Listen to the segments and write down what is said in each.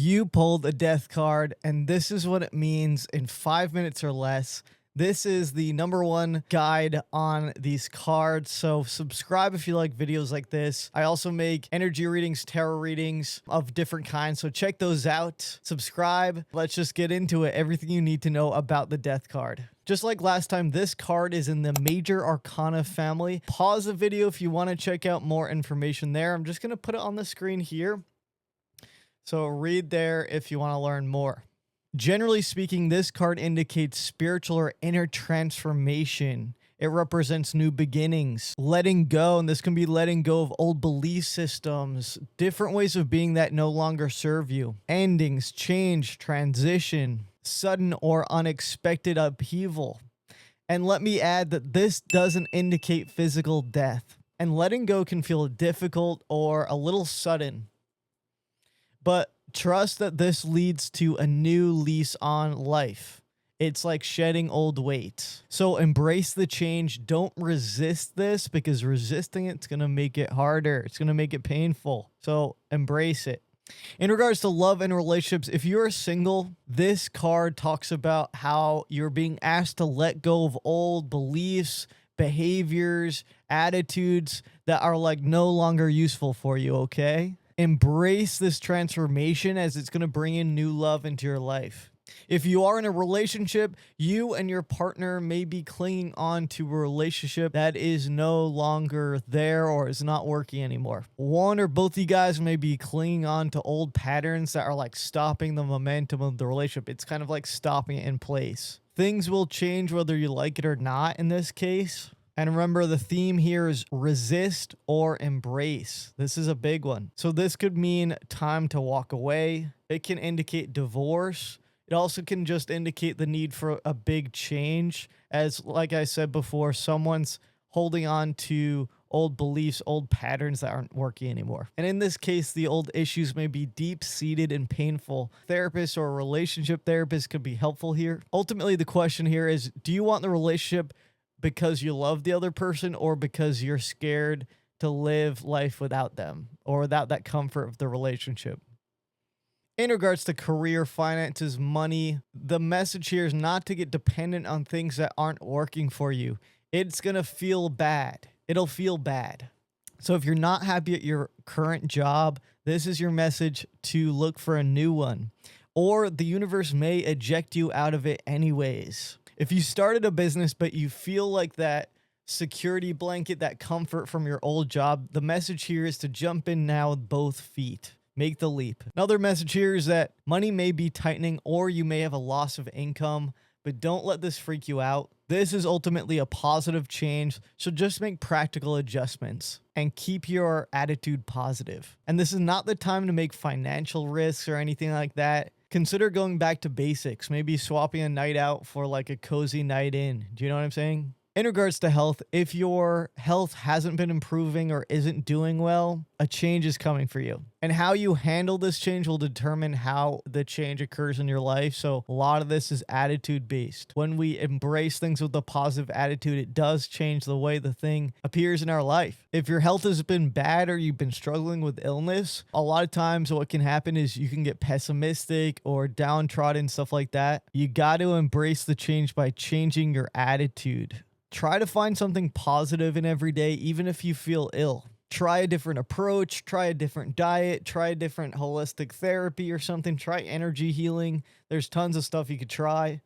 You pulled a death card, and this is what it means in 5 minutes or less. This is the #1 guide on these cards, so subscribe if you like videos like this. I also make energy readings, tarot readings of different kinds, so check those out. Subscribe. Let's just get into it. Everything you need to know about the death card. Just like last time, this card is in the Major Arcana family. Pause the video if you want to check out more information there. I'm just going to put it on the screen here. So read there if you want to learn more. Generally speaking, this card indicates spiritual or inner transformation. It represents new beginnings, letting go, and this can be letting go of old belief systems, different ways of being that no longer serve you, endings, change, transition, sudden or unexpected upheaval. And let me add that this doesn't indicate physical death, and letting go can feel difficult or a little sudden. But trust that this leads to a new lease on life. It's like shedding old weight. So embrace the change. Don't resist this, because resisting it's going to make it harder. It's going to make it painful. So embrace it. In regards to love and relationships, if you're single, this card talks about how you're being asked to let go of old beliefs, behaviors, attitudes that are like no longer useful for you, okay? Embrace this transformation, as it's going to bring in new love into your life. If you are in a relationship, you and your partner may be clinging on to a relationship that is no longer there or is not working anymore. One or both of you guys may be clinging on to old patterns that are like stopping the momentum of the relationship. It's kind of like stopping it in place. Things will change whether you like it or not in this case. And remember, the theme here is resist or embrace. This is a big one. So this could mean time to walk away. It can indicate divorce. It also can just indicate the need for a big change. As like I said before, someone's holding on to old beliefs, old patterns that aren't working anymore. And in this case, the old issues may be deep-seated and painful. Therapists or relationship therapists could be helpful here. Ultimately, the question here is, do you want the relationship because you love the other person, or because you're scared to live life without them or without that comfort of the relationship? In regards to career, finances, money, the message here is not to get dependent on things that aren't working for you. It's going to feel bad. It'll feel bad. So if you're not happy at your current job, this is your message to look for a new one, or the universe may eject you out of it anyways. If you started a business, but you feel like that security blanket, that comfort from your old job, the message here is to jump in now with both feet. Make the leap. Another message here is that money may be tightening, or you may have a loss of income, but don't let this freak you out. This is ultimately a positive change, so just make practical adjustments and keep your attitude positive. And this is not the time to make financial risks or anything like that. Consider going back to basics, maybe swapping a night out for like a cozy night in. Do you know what I'm saying? In regards to health, if your health hasn't been improving or isn't doing well, a change is coming for you. And how you handle this change will determine how the change occurs in your life. So a lot of this is attitude based. When we embrace things with a positive attitude, it does change the way the thing appears in our life. If your health has been bad or you've been struggling with illness, a lot of times what can happen is you can get pessimistic or downtrodden, stuff like that. You got to embrace the change by changing your attitude. Try to find something positive in every day, even if you feel ill. Try a different approach, try a different diet, try a different holistic therapy or something. Try energy healing. There's tons of stuff you could try.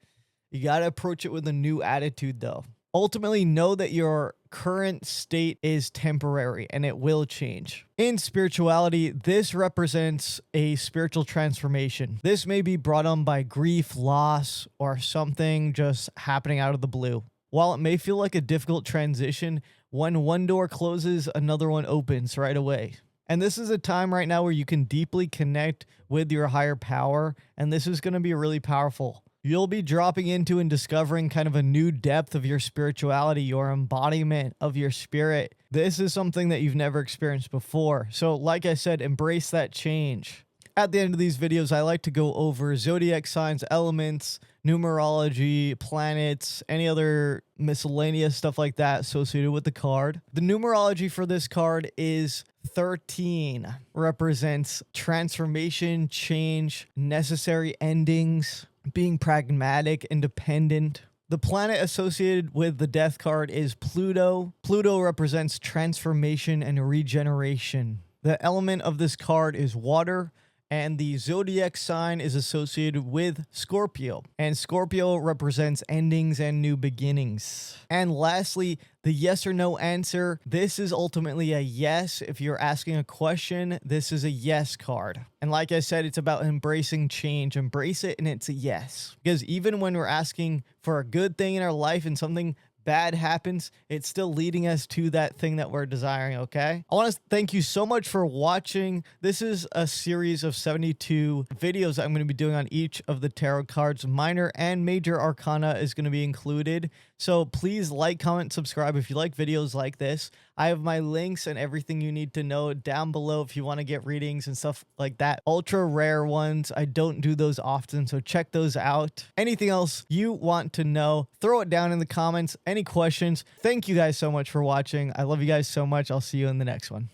You got to approach it with a new attitude, though. Ultimately, know that your current state is temporary and it will change. In spirituality, this represents a spiritual transformation. This may be brought on by grief, loss, or something just happening out of the blue. While it may feel like a difficult transition, when one door closes, another one opens right away. And this is a time right now where you can deeply connect with your higher power, and this is going to be really powerful. You'll be dropping into and discovering kind of a new depth of your spirituality, your embodiment of your spirit. This is something that you've never experienced before. So like I said, embrace that change. At the end of these videos, I like to go over zodiac signs, elements, numerology, planets, any other miscellaneous stuff like that associated with the card. The numerology for this card is 13, represents transformation, change, necessary endings, being pragmatic, independent. The planet associated with the death card is Pluto. Pluto represents transformation and regeneration. The element of this card is water, and the zodiac sign is associated with Scorpio. And Scorpio represents endings and new beginnings. And lastly, the yes or no answer. This is ultimately a yes. If you're asking a question, this is a yes card. And like I said, it's about embracing change. Embrace it and it's a yes. Because even when we're asking for a good thing in our life and something bad happens, it's still leading us to that thing that we're desiring, okay? I want to thank you so much for watching. This is a series of 72 videos that I'm going to be doing on each of the tarot cards. Minor and major arcana is going to be included. So please like, comment, subscribe if you like videos like this. I have my links and everything you need to know down below if you want to get readings and stuff like that. Ultra rare ones. I don't do those often, so check those out. Anything else you want to know, throw it down in the comments. Any questions? Thank you guys so much for watching. I love you guys so much. I'll see you in the next one.